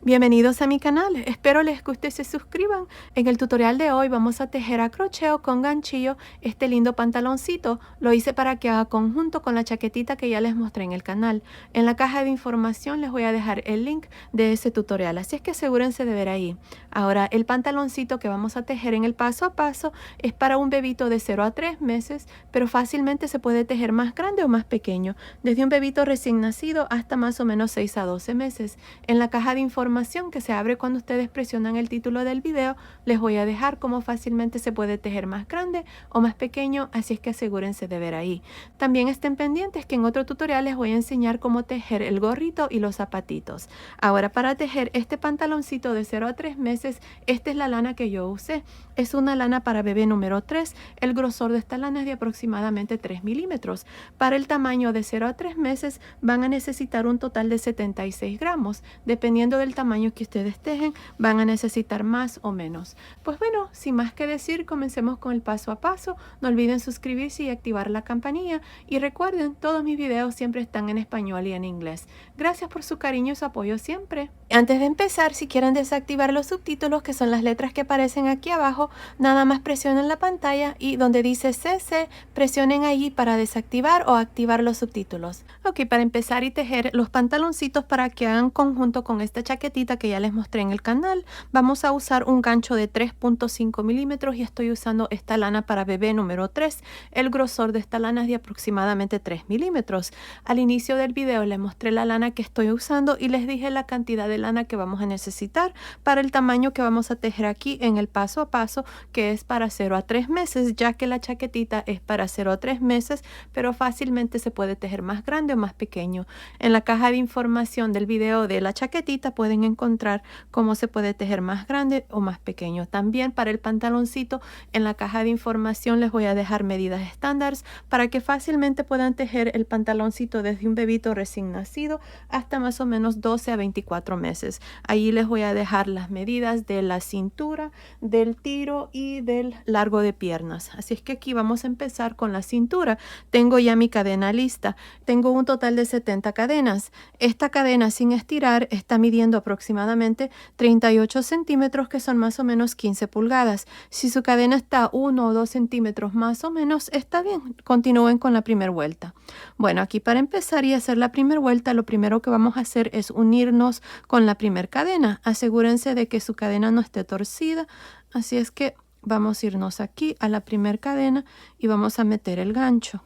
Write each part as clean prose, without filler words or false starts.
Bienvenidos a mi canal, espero les guste y se suscriban. En el tutorial de hoy vamos a tejer a crochet con ganchillo este lindo pantaloncito. Lo hice para que haga conjunto con la chaquetita que ya les mostré en el canal. En la caja de información les voy a dejar el link de ese tutorial, así es que asegúrense de ver ahí. Ahora, el pantaloncito que vamos a tejer en el paso a paso es para un bebito de 0 a 3 meses, pero fácilmente se puede tejer más grande o más pequeño, desde un bebito recién nacido hasta más o menos 6 a 12 meses. En la caja de información que se abre cuando ustedes presionan el título del video, les voy a dejar cómo fácilmente se puede tejer más grande o más pequeño, así es que asegúrense de ver ahí. También estén pendientes que en otro tutorial les voy a enseñar cómo tejer el gorrito y los zapatitos. Ahora, para tejer este pantaloncito de 0 a 3 meses, esta es la lana que yo usé. Es una lana para bebé número 3. El grosor de esta lana es de aproximadamente 3 milímetros. Para el tamaño de 0 a 3 meses van a necesitar un total de 76 gramos. Dependiendo del tamaño que ustedes tejen, van a necesitar más o menos. Pues bueno, sin más que decir, comencemos con el paso a paso. No olviden suscribirse y activar la campanilla. Y recuerden, todos mis videos siempre están en español y en inglés. Gracias por su cariño y su apoyo siempre. Antes de empezar, si quieren desactivar los subtítulos, que son las letras que aparecen aquí abajo, nada más presionen la pantalla y donde dice CC, presionen allí para desactivar o activar los subtítulos. Ok, para empezar y tejer los pantaloncitos para que hagan conjunto con esta chaquetita que ya les mostré en el canal, vamos a usar un gancho de 3.5 milímetros y estoy usando esta lana para bebé número 3. El grosor de esta lana es de aproximadamente 3 milímetros. Al inicio del video les mostré la lana que estoy usando y les dije la cantidad de lana que vamos a necesitar para el tamaño que vamos a tejer aquí en el paso a paso, que es para 0 a 3 meses, ya que la chaquetita es para 0 a 3 meses, pero fácilmente se puede tejer más grande o más pequeño. En la caja de información del video de la chaquetita pueden encontrar cómo se puede tejer más grande o más pequeño. También para el pantaloncito, en la caja de información les voy a dejar medidas estándares para que fácilmente puedan tejer el pantaloncito desde un bebito recién nacido hasta más o menos 12 a 24 meses. Ahí les voy a dejar las medidas de la cintura, del tiro y del largo de piernas. Así es que aquí vamos a empezar con la cintura. Tengo ya mi cadena lista. Tengo un total de 70 cadenas. Esta cadena sin estirar está midiendo aproximadamente 38 centímetros, que son más o menos 15 pulgadas. Si su cadena está 1 o 2 centímetros más o menos, está bien. Continúen con la primera vuelta. Bueno, aquí para empezar y hacer la primera vuelta, lo primero que vamos a hacer es unirnos con la primera cadena. Asegúrense de que su cadena no esté torcida. Así es que vamos a irnos aquí a la primera cadena y vamos a meter el gancho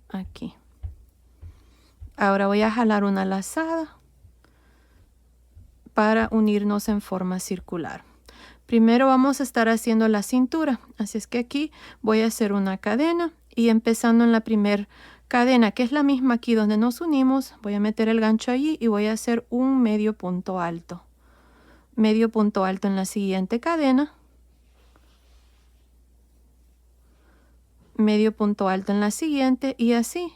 aquí. Ahora voy a jalar una lazada para unirnos en forma circular. Primero vamos a estar haciendo la cintura, así es que aquí voy a hacer una cadena y empezando en la primera cadena, que es la misma aquí donde nos unimos, voy a meter el gancho allí y voy a hacer un medio punto alto. Medio punto alto en la siguiente cadena. Medio punto alto en la siguiente y así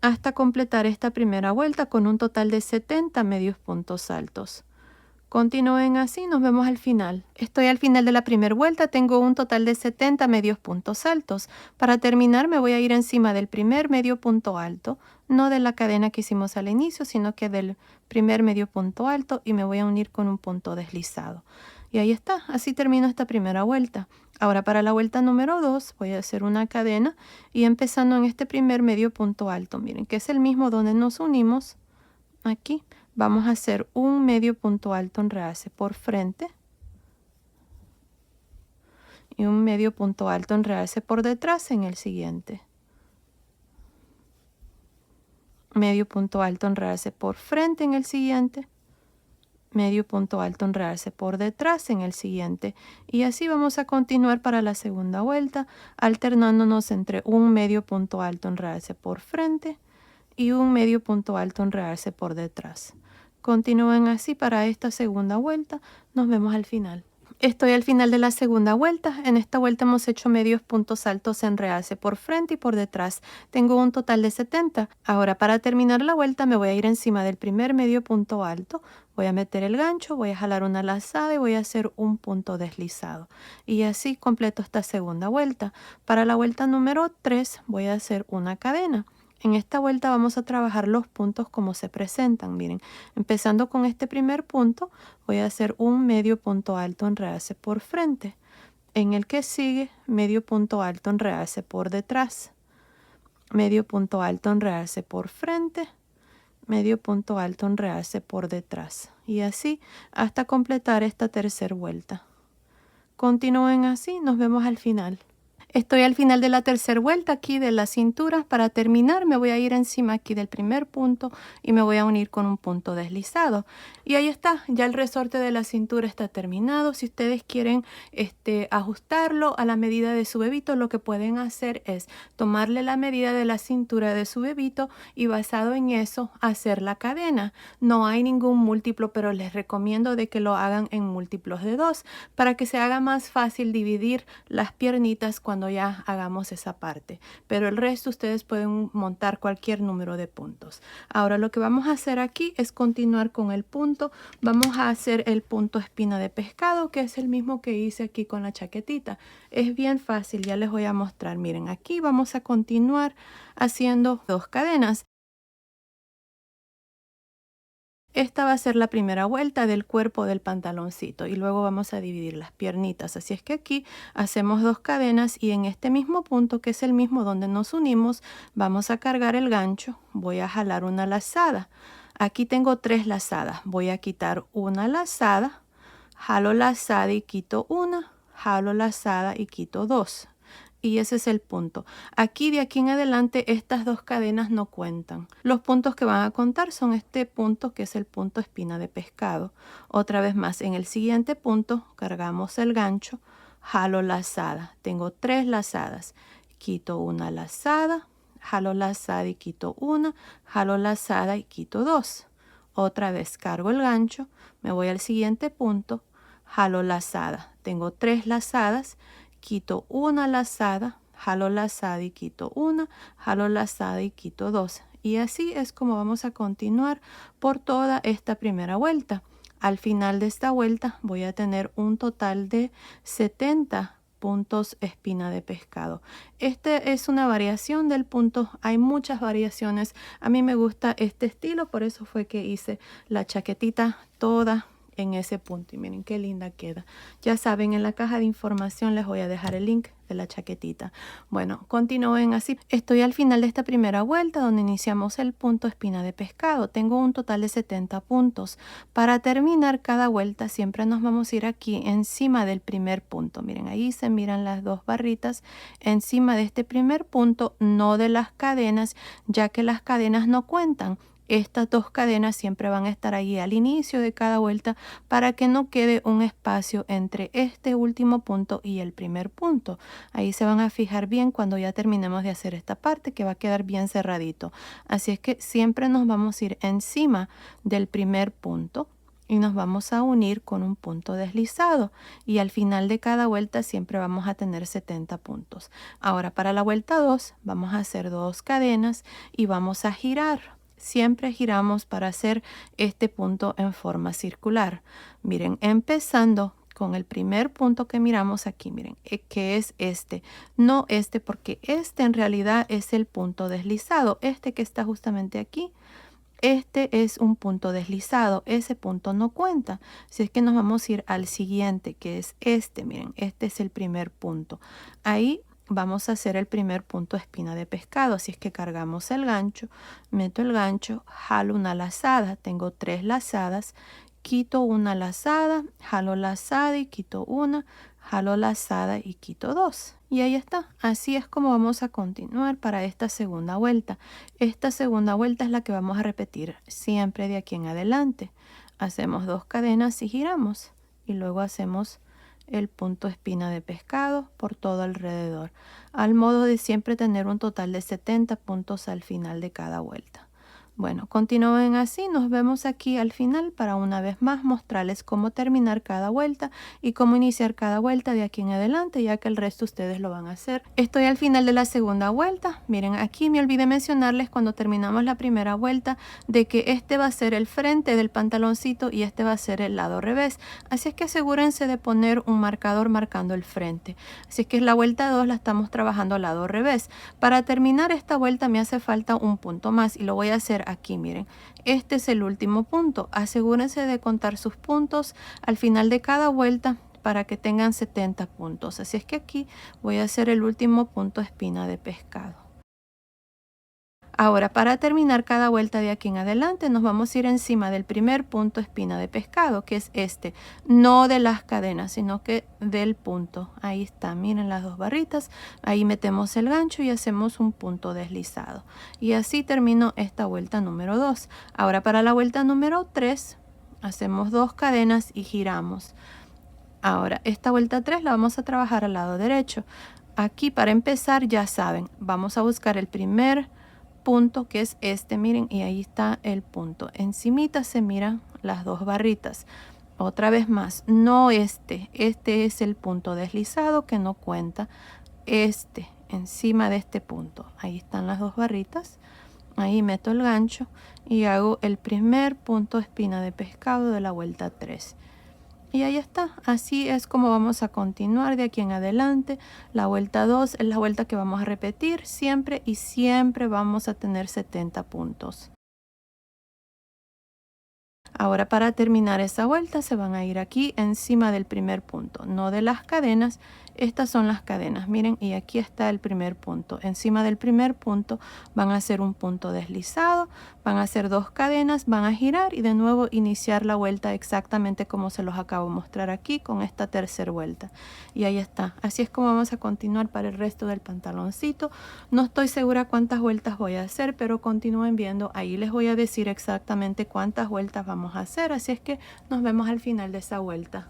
hasta completar esta primera vuelta con un total de 70 medios puntos altos. Continúen así, nos vemos al final. Estoy al final de la primera vuelta, tengo un total de 70 medios puntos altos. Para terminar me voy a ir encima del primer medio punto alto, no de la cadena que hicimos al inicio, sino que del primer medio punto alto, y me voy a unir con un punto deslizado. Y ahí está, así termino esta primera vuelta. Ahora para la vuelta número 2 voy a hacer una cadena y empezando en este primer medio punto alto, miren que es el mismo donde nos unimos, aquí vamos a hacer un medio punto alto en realce por frente y un medio punto alto en realce por detrás en el siguiente. Medio punto alto en realce por frente en el siguiente. Medio punto alto en realce por detrás en el siguiente, y así vamos a continuar para la segunda vuelta, alternándonos entre un medio punto alto en realce por frente y un medio punto alto en realce por detrás. Continúen así para esta segunda vuelta. Nos vemos al final. Estoy al final de la segunda vuelta. En esta vuelta hemos hecho medios puntos altos en realce por frente y por detrás. Tengo un total de 70. Ahora para terminar la vuelta me voy a ir encima del primer medio punto alto. Voy a meter el gancho, voy a jalar una lazada y voy a hacer un punto deslizado. Y así completo esta segunda vuelta. Para la vuelta número 3 voy a hacer una cadena. En esta vuelta vamos a trabajar los puntos como se presentan. Miren, empezando con este primer punto, voy a hacer un medio punto alto en realce por frente. En el que sigue, medio punto alto en realce por detrás. Medio punto alto en realce por frente. Medio punto alto en realce por detrás. Y así hasta completar esta tercera vuelta. Continúen así, nos vemos al final. Estoy al final de la tercera vuelta aquí de la cintura. Para terminar me voy a ir encima aquí del primer punto y me voy a unir con un punto deslizado. Y ahí está, ya el resorte de la cintura está terminado. Si ustedes quieren ajustarlo a la medida de su bebito, lo que pueden hacer es tomarle la medida de la cintura de su bebito y basado en eso hacer la cadena. No hay ningún múltiplo, pero les recomiendo de que lo hagan en múltiplos de 2 para que se haga más fácil dividir las piernitas cuando ya hagamos esa parte, pero el resto ustedes pueden montar cualquier número de puntos. Ahora lo que vamos a hacer aquí es continuar con el punto. Vamos a hacer el punto espina de pescado, que es el mismo que hice aquí con la chaquetita. Es bien fácil, ya les voy a mostrar. Miren, aquí vamos a continuar haciendo 2 cadenas. Esta va a ser la primera vuelta del cuerpo del pantaloncito y luego vamos a dividir las piernitas. Así es que aquí hacemos 2 cadenas y en este mismo punto, que es el mismo donde nos unimos, vamos a cargar el gancho. Voy a jalar una lazada. Aquí tengo 3 lazadas. Voy a quitar una lazada, jalo lazada y quito una, jalo lazada y quito 2. Y ese es el punto. Aquí de aquí en adelante estas 2 cadenas no cuentan. Los puntos que van a contar son este punto que es el punto espina de pescado. Otra vez más, en el siguiente punto cargamos el gancho, jalo lazada. Tengo 3 lazadas. Quito una lazada, jalo lazada y quito una, jalo lazada y quito 2. Otra vez cargo el gancho, me voy al siguiente punto, jalo lazada. Tengo 3 lazadas. Quito una lazada, jalo lazada y quito una, jalo lazada y quito 2. Y así es como vamos a continuar por toda esta primera vuelta. Al final de esta vuelta voy a tener un total de 70 puntos espina de pescado. Este es una variación del punto, hay muchas variaciones. A mí me gusta este estilo, por eso fue que hice la chaquetita toda en ese punto y miren qué linda queda. Ya saben, en la caja de información les voy a dejar el link de la chaquetita. Bueno, continúen así. Estoy al final de esta primera vuelta donde iniciamos el punto espina de pescado. Tengo un total de 70 puntos. Para terminar cada vuelta siempre nos vamos a ir aquí encima del primer punto. Miren, ahí se miran las 2 barritas encima de este primer punto, no de las cadenas, ya que las cadenas no cuentan. Estas 2 cadenas siempre van a estar ahí al inicio de cada vuelta para que no quede un espacio entre este último punto y el primer punto. Ahí se van a fijar bien cuando ya terminemos de hacer esta parte, que va a quedar bien cerradito. Así es que siempre nos vamos a ir encima del primer punto y nos vamos a unir con un punto deslizado y al final de cada vuelta siempre vamos a tener 70 puntos. Ahora para la vuelta 2 vamos a hacer 2 cadenas y vamos a girar. Siempre giramos para hacer este punto en forma circular. Miren, empezando con el primer punto que miramos aquí, miren, que es este. No este, porque este en realidad es el punto deslizado. Este que está justamente aquí, este es un punto deslizado. Ese punto no cuenta. Si es que nos vamos a ir al siguiente, que es este, miren, este es el primer punto. Ahí vamos a hacer el primer punto espina de pescado. Así es que cargamos el gancho, meto el gancho, jalo una lazada. Tengo 3 lazadas, quito una lazada, jalo lazada y quito una, jalo lazada y quito 2. Y ahí está. Así es como vamos a continuar para esta segunda vuelta. Esta segunda vuelta es la que vamos a repetir siempre de aquí en adelante. Hacemos 2 cadenas y giramos. Y luego hacemos el punto espina de pescado por todo alrededor, al modo de siempre tener un total de 70 puntos al final de cada vuelta. Bueno, continúen así, nos vemos aquí al final para una vez más mostrarles cómo terminar cada vuelta y cómo iniciar cada vuelta de aquí en adelante, ya que el resto ustedes lo van a hacer. Estoy al final de la segunda vuelta. Miren, aquí me olvidé mencionarles cuando terminamos la primera vuelta de que este va a ser el frente del pantaloncito y este va a ser el lado revés. Así es que asegúrense de poner un marcador marcando el frente. Así es que la vuelta 2 la estamos trabajando al lado revés. Para terminar esta vuelta me hace falta un punto más y lo voy a hacer aquí, miren. Este es el último punto. Asegúrense de contar sus puntos al final de cada vuelta para que tengan 70 puntos. Así es que aquí voy a hacer el último punto espina de pescado. Ahora, para terminar cada vuelta de aquí en adelante, nos vamos a ir encima del primer punto espina de pescado, que es este, no de las cadenas, sino que del punto. Ahí está, miren las dos barritas, ahí metemos el gancho y hacemos un punto deslizado. Y así termino esta vuelta número 2. Ahora para la vuelta número 3, hacemos 2 cadenas y giramos. Ahora, esta vuelta 3 la vamos a trabajar al lado derecho. Aquí para empezar, ya saben, vamos a buscar el primer punto que es este, miren, y ahí está el punto. Encimita se miran las dos barritas. Otra vez más, no este es el punto deslizado que no cuenta. Este, encima de este punto, ahí están las dos barritas. Ahí meto el gancho y hago el primer punto espina de pescado de la vuelta 3. Y ahí está, así es como vamos a continuar de aquí en adelante. La vuelta 2 es la vuelta que vamos a repetir siempre y siempre vamos a tener 70 puntos. Ahora para terminar esa vuelta se van a ir aquí encima del primer punto, no de las cadenas. Estas son las cadenas, miren, y aquí está el primer punto. Encima del primer punto van a hacer un punto deslizado, van a hacer 2 cadenas, van a girar y de nuevo iniciar la vuelta exactamente como se los acabo de mostrar aquí con esta tercera vuelta. Y ahí está, así es como vamos a continuar para el resto del pantaloncito. No estoy segura cuántas vueltas voy a hacer, pero continúen viendo, ahí les voy a decir exactamente cuántas vueltas vamos a hacer, así es que nos vemos al final de esa vuelta.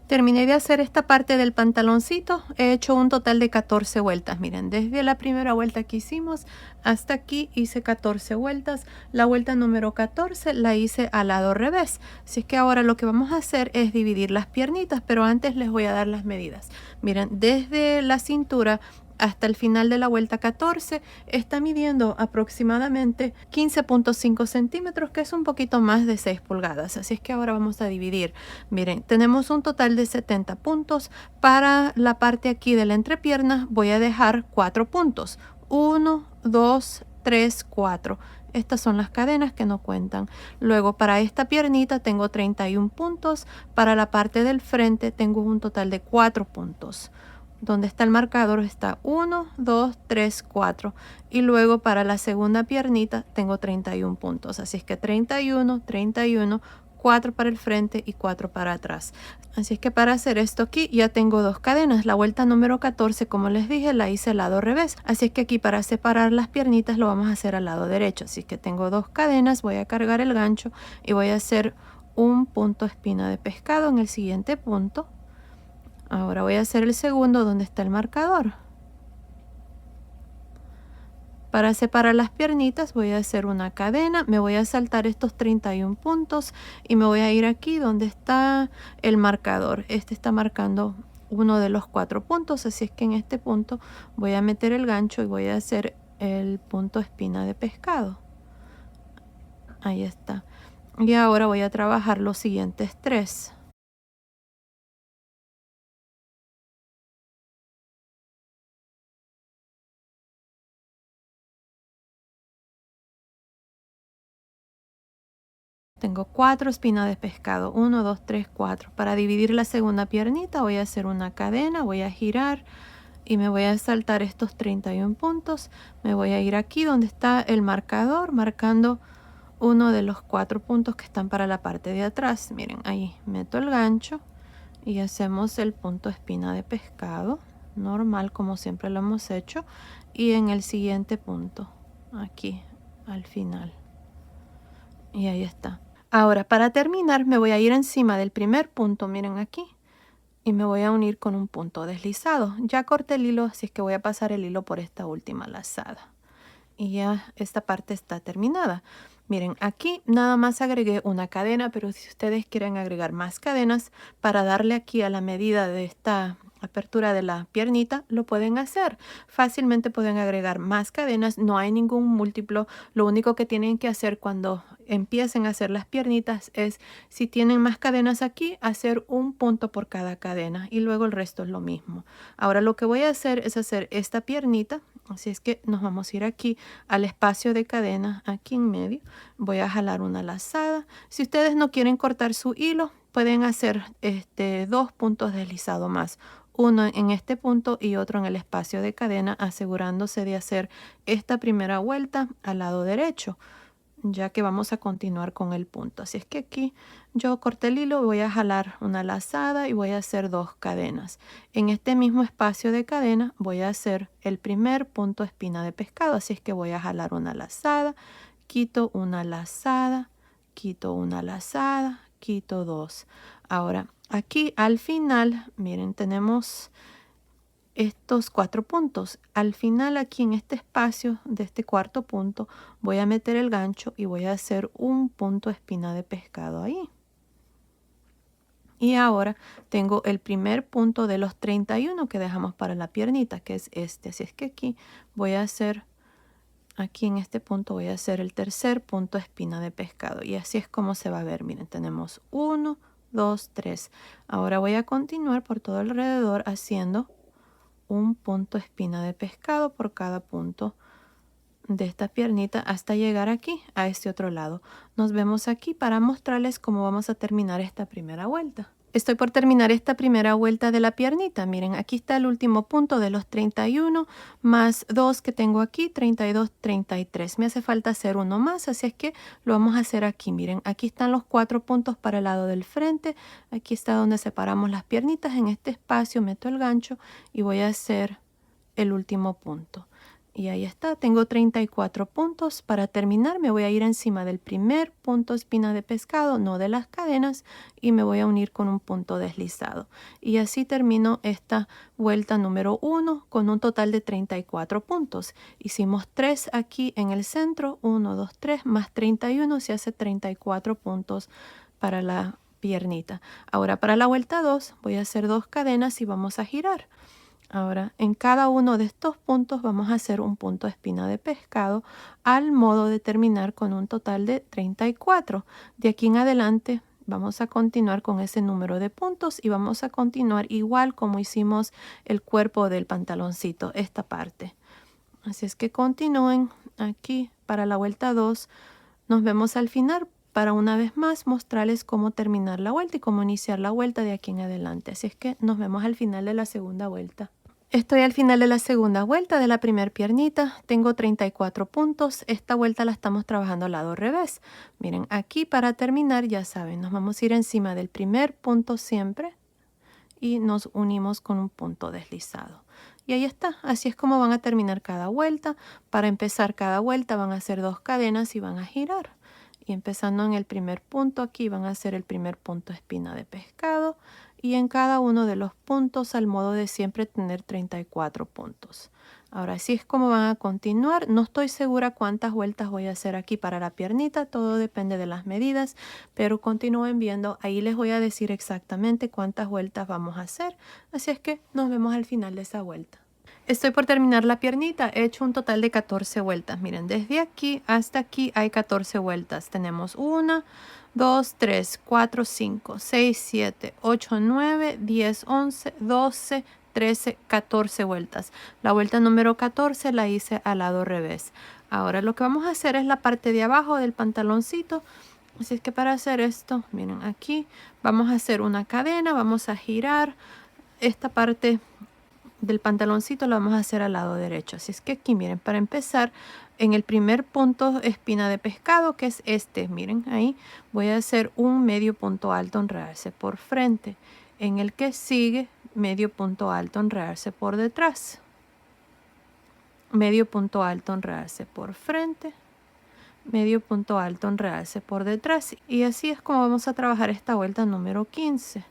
Terminé de hacer esta parte del pantaloncito, he hecho un total de 14 vueltas, miren, desde la primera vuelta que hicimos hasta aquí hice 14 vueltas, la vuelta número 14 la hice al lado revés, así es que ahora lo que vamos a hacer es dividir las piernitas, pero antes les voy a dar las medidas. Miren, desde la cintura hasta el final de la vuelta 14 está midiendo aproximadamente 15.5 centímetros, que es un poquito más de 6 pulgadas. Así es que ahora vamos a dividir. Miren, tenemos un total de 70 puntos. Para la parte aquí de la entrepierna voy a dejar 4 puntos. 1, 2, 3, 4. Estas son las cadenas que no cuentan. Luego para esta piernita tengo 31 puntos. Para la parte del frente tengo un total de 4 puntos. Donde está el marcador está 1, 2, 3, 4. Y luego para la segunda piernita tengo 31 puntos. Así es que 31, 31, 4 para el frente y 4 para atrás. Así es que para hacer esto aquí ya tengo 2 cadenas. La vuelta número 14, como les dije, la hice al lado revés. Así es que aquí para separar las piernitas lo vamos a hacer al lado derecho. Así es que tengo 2 cadenas, voy a cargar el gancho y voy a hacer un punto espina de pescado en el siguiente punto. Ahora voy a hacer el segundo donde está el marcador. Para separar las piernitas voy a hacer una cadena, me voy a saltar estos 31 puntos y me voy a ir aquí donde está el marcador. Este está marcando uno de los 4 puntos, así es que en este punto voy a meter el gancho y voy a hacer el punto espina de pescado. Ahí está. Y ahora voy a trabajar los siguientes 3. Tengo 4 espinas de pescado, 1, 2, 3, 4. Para dividir la segunda piernita voy a hacer una cadena, voy a girar y me voy a saltar estos 31 puntos. Me voy a ir aquí donde está el marcador, marcando uno de los 4 puntos que están para la parte de atrás. Miren, ahí meto el gancho y hacemos el punto espina de pescado, normal como siempre lo hemos hecho. Y en el siguiente punto, aquí al final. Y ahí está. Ahora, para terminar, me voy a ir encima del primer punto, miren aquí, y me voy a unir con un punto deslizado. Ya corté el hilo, así es que voy a pasar el hilo por esta última lazada. Y ya esta parte está terminada. Miren, aquí nada más agregué una cadena, pero si ustedes quieren agregar más cadenas para darle aquí a la medida de esta apertura de la piernita, lo pueden hacer. Fácilmente pueden agregar más cadenas, no hay ningún múltiplo. Lo único que tienen que hacer cuando empiecen a hacer las piernitas es, si tienen más cadenas aquí, hacer un punto por cada cadena y luego el resto es lo mismo. Ahora lo que voy a hacer es hacer esta piernita, así es que nos vamos a ir aquí al espacio de cadena, aquí en medio. Voy a jalar una lazada. Si ustedes no quieren cortar su hilo, pueden hacer dos puntos deslizados más. Uno en este punto y otro en el espacio de cadena, asegurándose de hacer esta primera vuelta al lado derecho, ya que vamos a continuar con el punto. Así es que aquí yo corté el hilo, voy a jalar una lazada y voy a hacer 2 cadenas. En este mismo espacio de cadena voy a hacer el primer punto espina de pescado, así es que voy a jalar una lazada, quito una lazada, quito una lazada, quito 2. Ahora aquí al final, miren, tenemos estos 4 puntos. Al final aquí en este espacio de este cuarto punto voy a meter el gancho y voy a hacer un punto espina de pescado ahí. Y ahora tengo el primer punto de los 31 que dejamos para la piernita, que es este. Así es que aquí voy a hacer, aquí en este punto voy a hacer el tercer punto espina de pescado. Y así es como se va a ver. Miren, tenemos 1, 2, 3. Ahora voy a continuar por todo alrededor haciendo un punto espina de pescado por cada punto de esta piernita hasta llegar aquí a este otro lado. Nos vemos aquí para mostrarles cómo vamos a terminar esta primera vuelta. Estoy por terminar esta primera vuelta de la piernita. Miren, aquí está el último punto de los 31 más 2 que tengo aquí, 32, 33. Me hace falta hacer uno más, así es que lo vamos a hacer aquí. Miren, aquí están los 4 puntos para el lado del frente. Aquí está donde separamos las piernitas. En este espacio meto el gancho y voy a hacer el último punto. Y ahí está, tengo 34 puntos. Para terminar me voy a ir encima del primer punto espina de pescado, no de las cadenas, y me voy a unir con un punto deslizado. Y así termino esta vuelta número 1 con un total de 34 puntos. Hicimos 3 aquí en el centro, 1, 2, 3, más 31, se hace 34 puntos para la piernita. Ahora para la vuelta 2 voy a hacer 2 cadenas y vamos a girar. Ahora, en cada uno de estos puntos vamos a hacer un punto espina de pescado al modo de terminar con un total de 34. De aquí en adelante vamos a continuar con ese número de puntos y vamos a continuar igual como hicimos el cuerpo del pantaloncito, esta parte. Así es que continúen aquí para la vuelta 2. Nos vemos al final para una vez más mostrarles cómo terminar la vuelta y cómo iniciar la vuelta de aquí en adelante. Así es que nos vemos al final de la segunda vuelta. Estoy al final de la segunda vuelta de la primera piernita. Tengo 34 puntos. Esta vuelta la estamos trabajando al lado revés. Miren, aquí para terminar, ya saben, nos vamos a ir encima del primer punto siempre y nos unimos con un punto deslizado. Y ahí está, así es como van a terminar cada vuelta. Para empezar cada vuelta van a hacer 2 cadenas y van a girar. Y empezando en el primer punto aquí van a hacer el primer punto espina de pescado. Y en cada uno de los puntos al modo de siempre tener 34 puntos. Ahora así es como van a continuar. No estoy segura cuántas vueltas voy a hacer aquí para la piernita. Todo depende de las medidas. Pero continúen viendo. Ahí les voy a decir exactamente cuántas vueltas vamos a hacer. Así es que nos vemos al final de esa vuelta. Estoy por terminar la piernita. He hecho un total de 14 vueltas. Miren, desde aquí hasta aquí hay 14 vueltas. Tenemos 1, 2, 3, 4, 5, 6, 7, 8, 9, 10, 11, 12, 13, 14 vueltas. La vuelta número 14 la hice al lado revés. Ahora lo que vamos a hacer es la parte de abajo del pantaloncito. Así es que para hacer esto, miren aquí, vamos a hacer una cadena, vamos a girar esta parte del pantaloncito, lo vamos a hacer al lado derecho. Así es que aquí, miren, para empezar, en el primer punto espina de pescado, que es este, miren, ahí voy a hacer un medio punto alto, enredarse por frente. En el que sigue, medio punto alto, enredarse por detrás. Medio punto alto, enredarse por frente. Medio punto alto, enredarse por detrás. Y así es como vamos a trabajar esta vuelta número 15.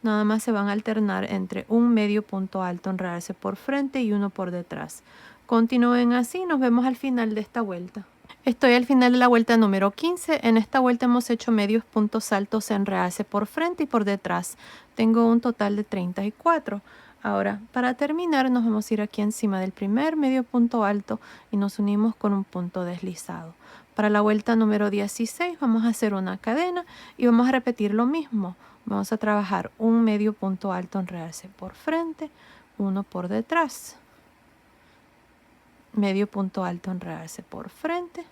Nada más se van a alternar entre un medio punto alto, enredarse por frente y uno por detrás. Continúen así, nos vemos al final de esta vuelta. Estoy al final de la vuelta número 15. En esta vuelta hemos hecho medios puntos altos en realce por frente y por detrás. Tengo un total de 34. Ahora, para terminar, nos vamos a ir aquí encima del primer medio punto alto y nos unimos con un punto deslizado. Para la vuelta número 16 vamos a hacer una cadena y vamos a repetir lo mismo. Vamos a trabajar un medio punto alto en realce por frente, uno por detrás. Medio punto alto en realce por frente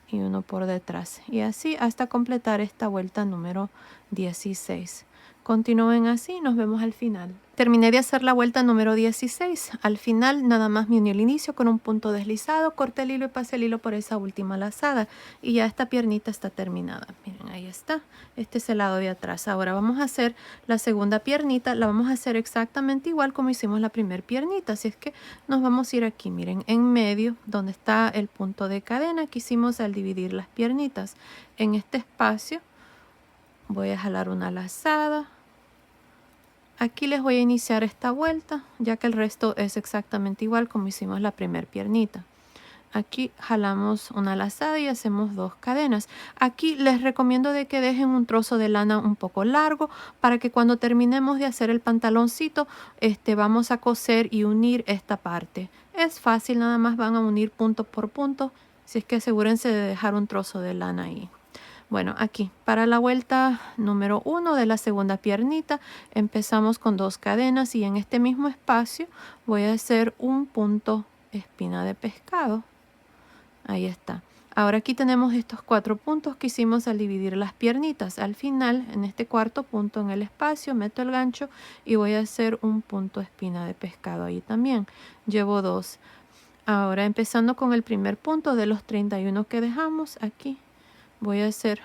y uno por detrás, y así hasta completar esta vuelta número 16. Continúen así, nos vemos al final. Terminé de hacer la vuelta número 16. Al final nada más me uní el inicio con un punto deslizado, corté el hilo y pasé el hilo por esa última lazada y ya esta piernita está terminada. Miren, ahí está. Este es el lado de atrás. Ahora vamos a hacer la segunda piernita. La vamos a hacer exactamente igual como hicimos la primera piernita. Así es que nos vamos a ir aquí, miren, en medio donde está el punto de cadena que hicimos al dividir las piernitas. En este espacio voy a jalar una lazada. Aquí les voy a iniciar esta vuelta, ya que el resto es exactamente igual como hicimos la primera piernita. Aquí jalamos una lazada y hacemos 2 cadenas. Aquí les recomiendo de que dejen un trozo de lana un poco largo para que cuando terminemos de hacer el pantaloncito, vamos a coser y unir esta parte. Es fácil, nada más van a unir punto por punto, si es que asegúrense de dejar un trozo de lana ahí. Bueno, aquí para la vuelta número 1 de la segunda piernita empezamos con 2 cadenas y en este mismo espacio voy a hacer un punto espina de pescado. Ahí está. Ahora aquí tenemos estos 4 puntos que hicimos al dividir las piernitas. Al final, en este cuarto punto en el espacio, meto el gancho y voy a hacer un punto espina de pescado ahí también. Llevo 2. Ahora empezando con el primer punto de los 31 que dejamos aquí. Voy a hacer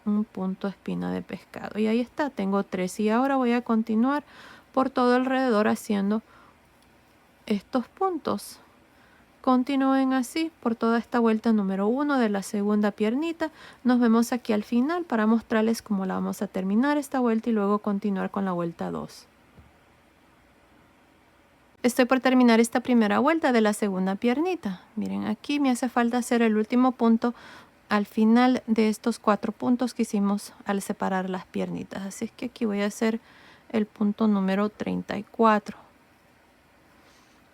un punto espina de pescado y ahí está, tengo 3 y ahora voy a continuar por todo alrededor haciendo estos puntos. Continúen así por toda esta vuelta número 1 de la segunda piernita. Nos vemos aquí al final para mostrarles cómo la vamos a terminar esta vuelta y luego continuar con la vuelta 2. Estoy por terminar esta primera vuelta de la segunda piernita. Miren, aquí me hace falta hacer el último punto al final de estos 4 puntos que hicimos al separar las piernitas. Así es que aquí voy a hacer el punto número 34.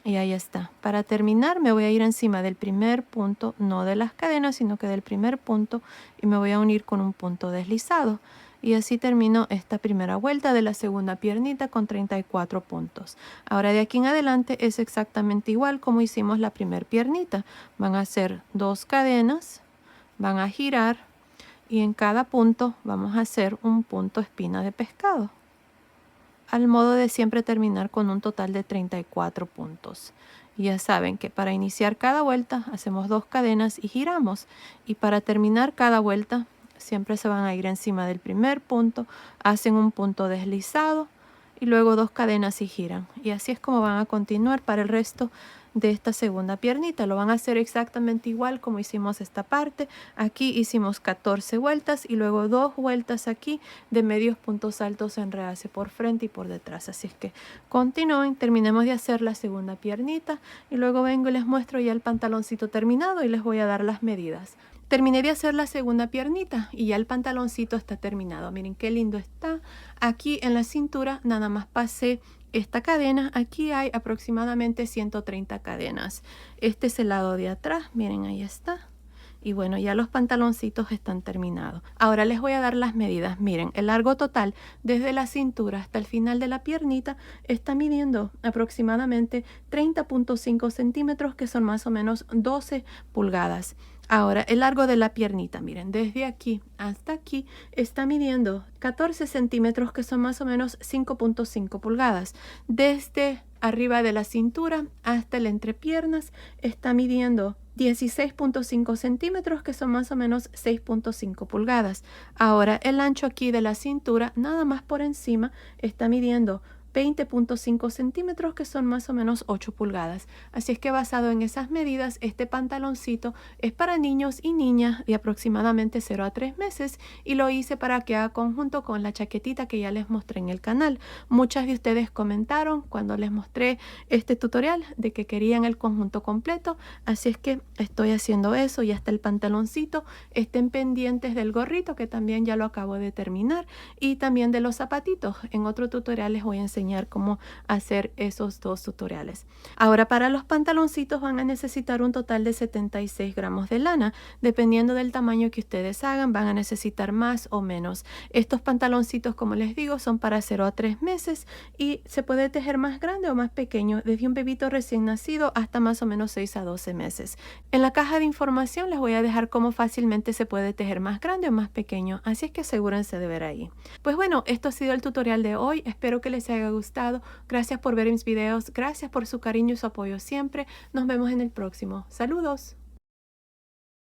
Y ahí está. Para terminar me voy a ir encima del primer punto, no de las cadenas, sino que del primer punto, y me voy a unir con un punto deslizado. Y así termino esta primera vuelta de la segunda piernita con 34 puntos. Ahora de aquí en adelante es exactamente igual como hicimos la primera piernita. Van a hacer 2 cadenas. Van a girar y en cada punto vamos a hacer un punto espina de pescado, al modo de siempre terminar con un total de 34 puntos. Y ya saben que para iniciar cada vuelta hacemos 2 cadenas y giramos, y para terminar cada vuelta siempre se van a ir encima del primer punto, hacen un punto deslizado y luego 2 cadenas y giran, y así es como van a continuar para el resto de esta segunda piernita. Lo van a hacer exactamente igual como hicimos esta parte. Aquí hicimos 14 vueltas y luego 2 vueltas aquí de medios puntos altos en realce por frente y por detrás. Así es que continúen, terminemos de hacer la segunda piernita y luego vengo y les muestro ya el pantaloncito terminado y les voy a dar las medidas. Terminé de hacer la segunda piernita y ya el pantaloncito está terminado. Miren qué lindo está. Aquí en la cintura nada más pasé esta cadena. Aquí hay aproximadamente 130 cadenas. Este es el lado de atrás. Miren, ahí está. Y bueno, ya los pantaloncitos están terminados. Ahora les voy a dar las medidas. Miren, el largo total desde la cintura hasta el final de la piernita está midiendo aproximadamente 30.5 centímetros, que son más o menos 12 pulgadas. Ahora, el largo de la piernita, miren, desde aquí hasta aquí está midiendo 14 centímetros, que son más o menos 5.5 pulgadas. Desde arriba de la cintura hasta el entrepiernas está midiendo 16.5 centímetros, que son más o menos 6.5 pulgadas. Ahora, el ancho aquí de la cintura, nada más por encima, está midiendo 20.5 centímetros, que son más o menos 8 pulgadas. Así es que basado en esas medidas, este pantaloncito es para niños y niñas de aproximadamente 0 a 3 meses y lo hice para que haga conjunto con la chaquetita que ya les mostré en el canal. Muchas de ustedes comentaron cuando les mostré este tutorial de que querían el conjunto completo, así es que estoy haciendo eso. Ya está el pantaloncito, estén pendientes del gorrito, que también ya lo acabo de terminar, y también de los zapatitos. En otro tutorial les voy a enseñar cómo hacer esos dos tutoriales. Ahora, para los pantaloncitos van a necesitar un total de 76 gramos de lana. Dependiendo del tamaño que ustedes hagan, van a necesitar más o menos. Estos pantaloncitos, como les digo, son para 0 a 3 meses y se puede tejer más grande o más pequeño, desde un bebito recién nacido hasta más o menos 6 a 12 meses. En la caja de información les voy a dejar cómo fácilmente se puede tejer más grande o más pequeño, así es que asegúrense de ver ahí. Pues bueno, esto ha sido el tutorial de hoy. Espero que les haya gustado. Gracias por ver mis videos, gracias por su cariño y su apoyo siempre. Nos vemos en el próximo. Saludos.